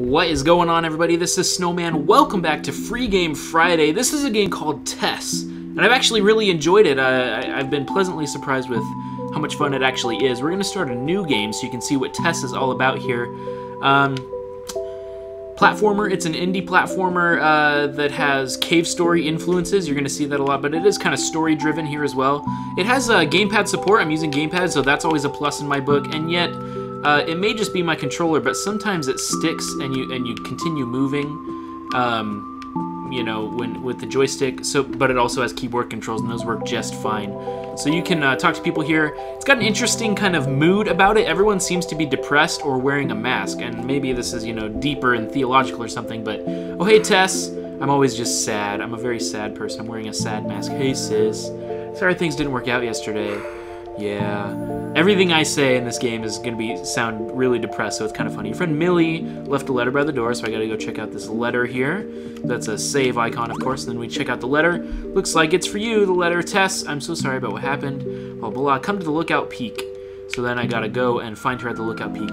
What is going on, everybody? This is Snowman. Welcome back to Free Game Friday. This is a game called Tess, and I've actually really enjoyed it. I've been pleasantly surprised with how much fun it actually is. We're going to start a new game so you can see what Tess is all about here. Platformer, it's an indie platformer that has cave story influences. You're going to see that a lot, but it is kind of story driven here as well. It has gamepad support. I'm using gamepad, so that's always a plus in my book, and yet it may just be my controller, but sometimes it sticks and you continue moving, you know, with the joystick. But it also has keyboard controls, and those work just fine. So you can talk to people here. It's got an interesting kind of mood about it. Everyone seems to be depressed or wearing a mask, and maybe this is, you know, deeper and theological or something. But oh hey Tess, I'm always just sad. I'm a very sad person. I'm wearing a sad mask. Hey sis, sorry things didn't work out yesterday. Yeah, everything I say in this game is going to sound really depressed, so it's kind of funny. Your friend Millie left a letter by the door, so I got to go check out this letter here. That's a save icon, of course, and then we check out the letter. Looks like it's for you, the letter. Tess, I'm so sorry about what happened. Blah, blah, blah. Come to the lookout peak. So then I got to go and find her at the lookout peak.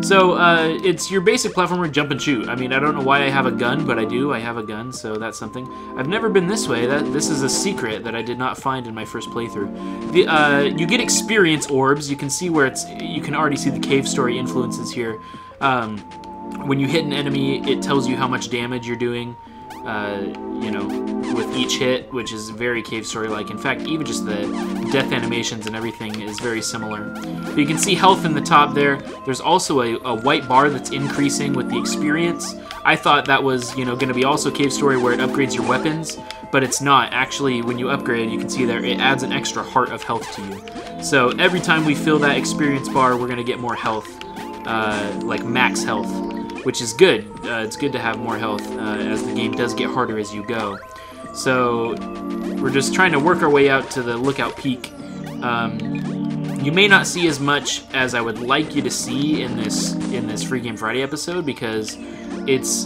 So, it's your basic platformer, jump and shoot. I mean, I don't know why I have a gun, but I do. I have a gun, so that's something. I've never been this way. This is a secret that I did not find in my first playthrough. You get experience orbs. You can see where you can already see the cave story influences here. When you hit an enemy, it tells you how much damage you're doing, you know, with each hit, which is very cave story-like. In fact, even just the death animations and everything is very similar. But you can see health in the top there. There's also a white bar that's increasing with the experience. I thought that was, you know, going to be also cave story where it upgrades your weapons, but it's not. Actually, when you upgrade, you can see there, it adds an extra heart of health to you. So every time we fill that experience bar, we're going to get more health, like max health, which is good. It's good to have more health as the game does get harder as you go. So we're just trying to work our way out to the lookout peak. You may not see as much as I would like you to see in this Free Game Friday episode because it's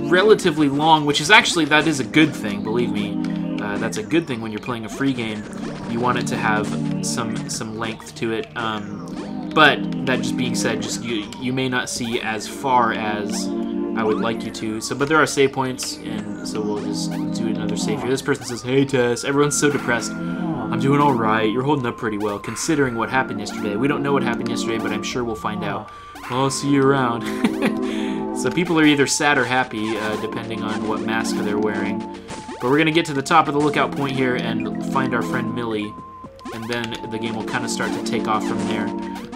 relatively long, which is actually, that is a good thing, believe me. That's a good thing when you're playing a free game. You want it to have some length to it. But that just being said, just you may not see as far as I would like you to. So, but there are save points, and so we'll just do another save here. This person says, "Hey Tess, everyone's so depressed. I'm doing all right. You're holding up pretty well, considering what happened yesterday. We don't know what happened yesterday, but I'm sure we'll find out. Well, I'll see you around." So people are either sad or happy, depending on what mask they're wearing. But we're gonna get to the top of the lookout point here and find our friend Millie, and then the game will kind of start to take off from there.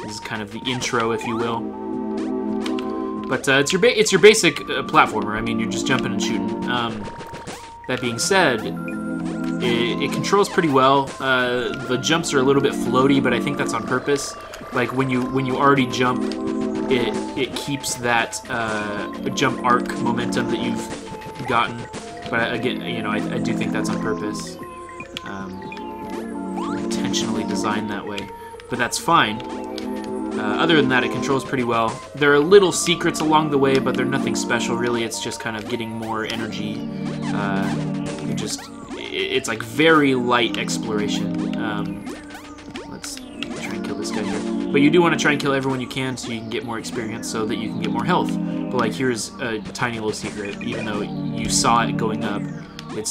This is kind of the intro, if you will. But it's your basic platformer. I mean, you're just jumping and shooting. That being said, it controls pretty well. The jumps are a little bit floaty, but I think that's on purpose. Like when you already jump, it keeps that jump arc momentum that you've gotten. But again, you know, I do think that's on purpose, intentionally designed that way. But that's fine. Other than that, it controls pretty well. There are little secrets along the way, but they're nothing special, really. It's just kind of getting more energy. It's like very light exploration. Let's try and kill this guy here. But you do want to try and kill everyone you can so you can get more experience so that you can get more health. But like, here's a tiny little secret, even though you saw it going up.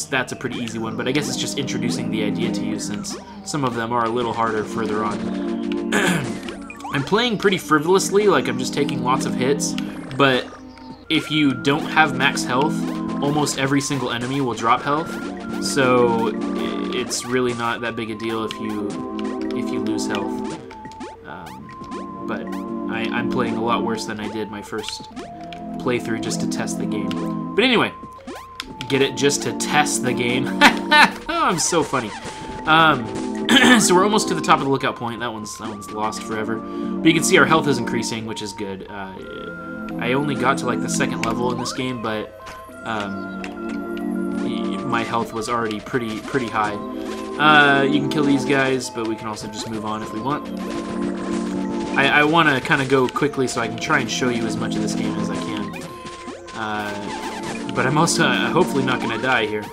That's a pretty easy one, but I guess it's just introducing the idea to you since some of them are a little harder further on. I'm playing pretty frivolously, like I'm just taking lots of hits, but if you don't have max health, almost every single enemy will drop health, so it's really not that big a deal if you lose health. But I'm playing a lot worse than I did my first playthrough just to test the game. But anyway, get it, just to test the game. Oh, I'm so funny. So we're almost to the top of the lookout point. That one's lost forever. But you can see our health is increasing, which is good. I only got to like the second level in this game, but my health was already pretty high. You can kill these guys, but we can also just move on if we want. I want to kind of go quickly so I can try and show you as much of this game as I can. But I'm also hopefully not going to die here.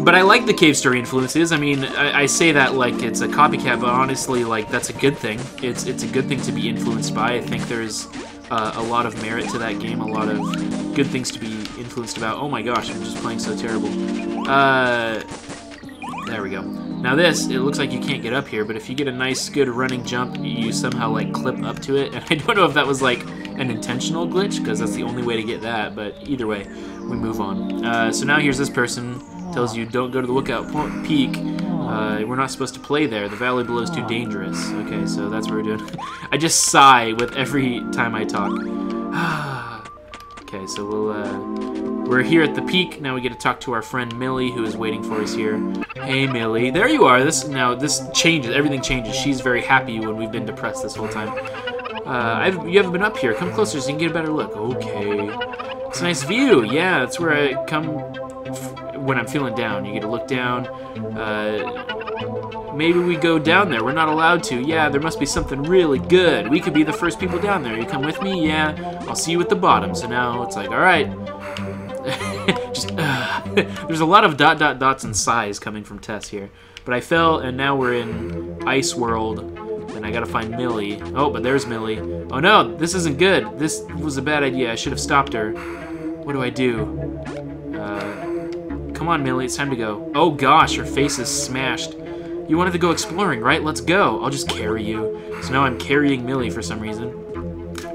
But I like the cave story influences. I mean, I say that like it's a copycat, but honestly, like, that's a good thing. It's a good thing to be influenced by. I think there's a lot of merit to that game, a lot of good things to be influenced about. Oh my gosh, I'm just playing so terrible. There we go. Now this, it looks like you can't get up here, but if you get a nice, good running jump, you somehow, like, clip up to it. And I don't know if that was, like, an intentional glitch, because that's the only way to get that, but either way, we move on. So now here's this person, tells you don't go to the lookout peak. We're not supposed to play there. The valley below is too dangerous. Okay, so that's what we're doing. I just sigh with every time I talk. Okay, so we're here at the peak. Now we get to talk to our friend Millie, who is waiting for us here. Hey, Millie. There you are. This changes. Everything changes. She's very happy when we've been depressed this whole time. You haven't been up here. Come closer so you can get a better look. Okay. It's a nice view. Yeah, that's where I come when I'm feeling down. You get to look down. Maybe we go down there. We're not allowed to. Yeah, there must be something really good. We could be the first people down there. You come with me? Yeah. I'll see you at the bottom. So now it's like, all right. There's a lot of dots and sighs coming from Tess here. But I fell, and now we're in Ice World, and I gotta find Millie. Oh, but there's Millie. Oh no, this isn't good. This was a bad idea. I should have stopped her. What do I do? Come on, Millie, it's time to go. Oh gosh, her face is smashed. You wanted to go exploring, right? Let's go. I'll just carry you. So now I'm carrying Millie for some reason,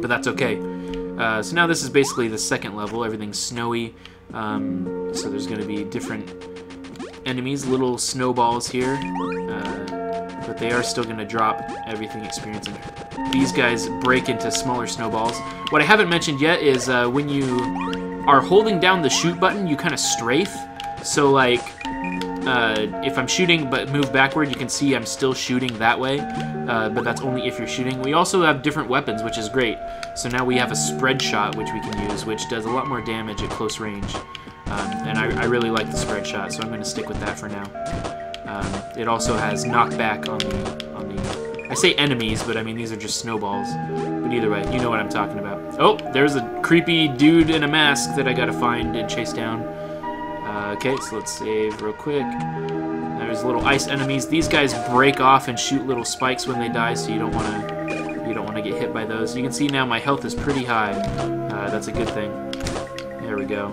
but that's okay. So now this is basically the second level. Everything's snowy. So there's going to be different enemies, little snowballs here, but they are still going to drop everything experience. And these guys break into smaller snowballs. What I haven't mentioned yet is when you are holding down the shoot button, you kind of strafe. So like, if I'm shooting but move backward, you can see I'm still shooting that way, but that's only if you're shooting. We also have different weapons, which is great. So now we have a spread shot, which we can use, which does a lot more damage at close range. And I really like the spread shot, so I'm going to stick with that for now. It also has knockback on the... I say enemies, but I mean these are just snowballs. But either way, you know what I'm talking about. Oh, there's a creepy dude in a mask that I got to find and chase down. Okay, so let's save real quick. There's little ice enemies. These guys break off and shoot little spikes when they die, so you don't want to get hit by those. You can see now my health is pretty high. That's a good thing. There we go.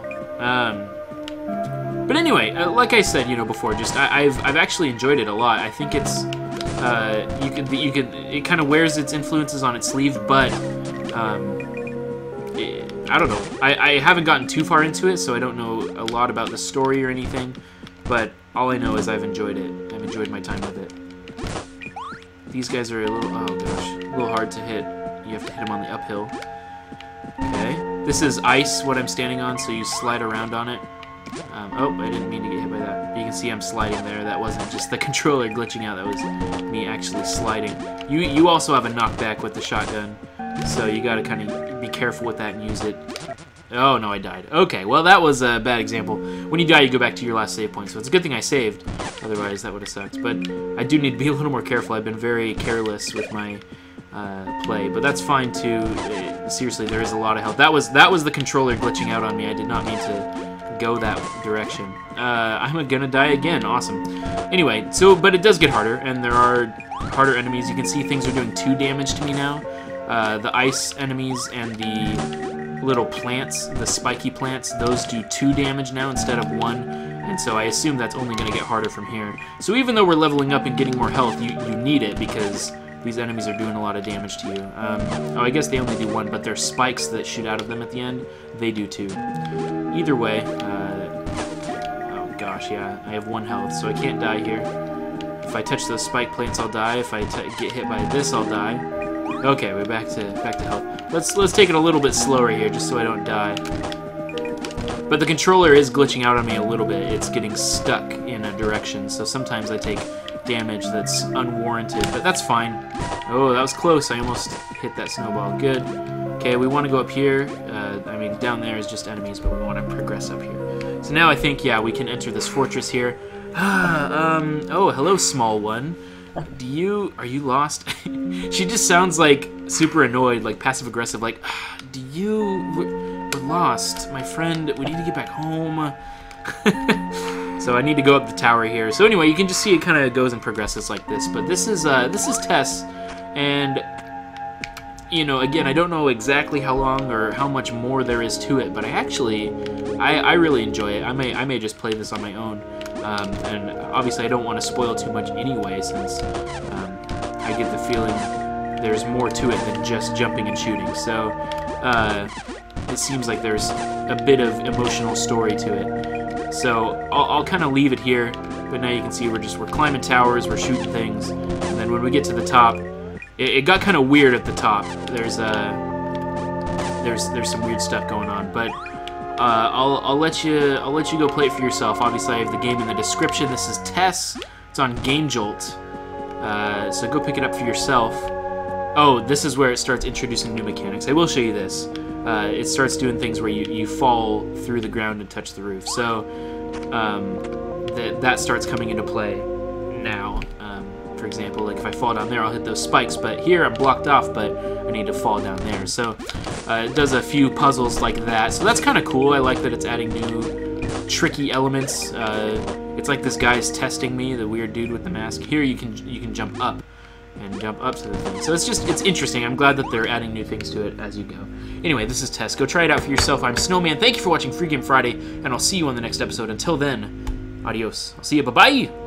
But anyway, like I said, before, just I've actually enjoyed it a lot. I think it's it kind of wears its influences on its sleeve, but I don't know. I haven't gotten too far into it, so I don't know a lot about the story or anything, but all I know is I've enjoyed it. I've enjoyed my time with it. These guys are a little hard to hit. You have to hit them on the uphill. Okay. This is ice, what I'm standing on, so you slide around on it. Oh, I didn't mean to get hit by that. You can see I'm sliding there. That wasn't just the controller glitching out. That was me actually sliding. You also have a knockback with the shotgun, so you gotta kind of be careful with that and use it. Oh, no, I died. Okay, well, that was a bad example. When you die, you go back to your last save point, so it's a good thing I saved. Otherwise, that would have sucked. But I do need to be a little more careful. I've been very careless with my play, but that's fine, too. Seriously, there is a lot of health. That was the controller glitching out on me. I did not mean to go that direction. I'm gonna die again. Awesome. Anyway, but it does get harder, and there are harder enemies. You can see things are doing 2 damage to me now. The ice enemies and the little plants, the spiky plants, those do 2 damage now instead of 1, and so I assume that's only going to get harder from here. So even though we're leveling up and getting more health, you need it because these enemies are doing a lot of damage to you. Oh, I guess they only do 1, but there's spikes that shoot out of them at the end. They do 2. Either way, oh gosh, yeah, I have 1 health, so I can't die here. If I touch those spike plants, I'll die. If I get hit by this, I'll die. Okay, we're back to health. Let's take it a little bit slower here, just so I don't die. But the controller is glitching out on me a little bit. It's getting stuck in a direction, so sometimes I take damage that's unwarranted, but that's fine. Oh, that was close. I almost hit that snowball. Good. Okay, we want to go up here. I mean, down there is just enemies, but we want to progress up here. So now I think, yeah, we can enter this fortress here. Oh, hello, small one. Are you lost? She just sounds like super annoyed, like passive-aggressive, like, we're lost, my friend, we need to get back home. So I need to go up the tower here. So anyway, you can just see it kind of goes and progresses like this, but this is Tess, and again, I don't know exactly how long or how much more there is to it, but I really enjoy it. I may just play this on my own, and obviously I don't want to spoil too much anyway, since I get the feeling there's more to it than just jumping and shooting. So it seems like there's a bit of emotional story to it. So I'll kind of leave it here, but now you can see we're climbing towers, we're shooting things, and then when we get to the top, it got kind of weird at the top. There's some weird stuff going on, but I'll let you go play it for yourself. Obviously, I have the game in the description. This is Tess. It's on Game Jolt, so go pick it up for yourself. Oh, this is where it starts introducing new mechanics. I will show you this. It starts doing things where you fall through the ground and touch the roof. So that starts coming into play now. For example, like if I fall down there, I'll hit those spikes, but here I'm blocked off, but I need to fall down there. So it does a few puzzles like that. So that's kind of cool. I like that it's adding new tricky elements. It's like this guy's testing me, the weird dude with the mask. Here you can jump up and jump up to the thing. So it's interesting. I'm glad that they're adding new things to it as you go. Anyway, this is Tess. Go try it out for yourself. I'm Snowman. Thank you for watching Free Game Friday, and I'll see you on the next episode. Until then, adios. I'll see you. Bye-bye.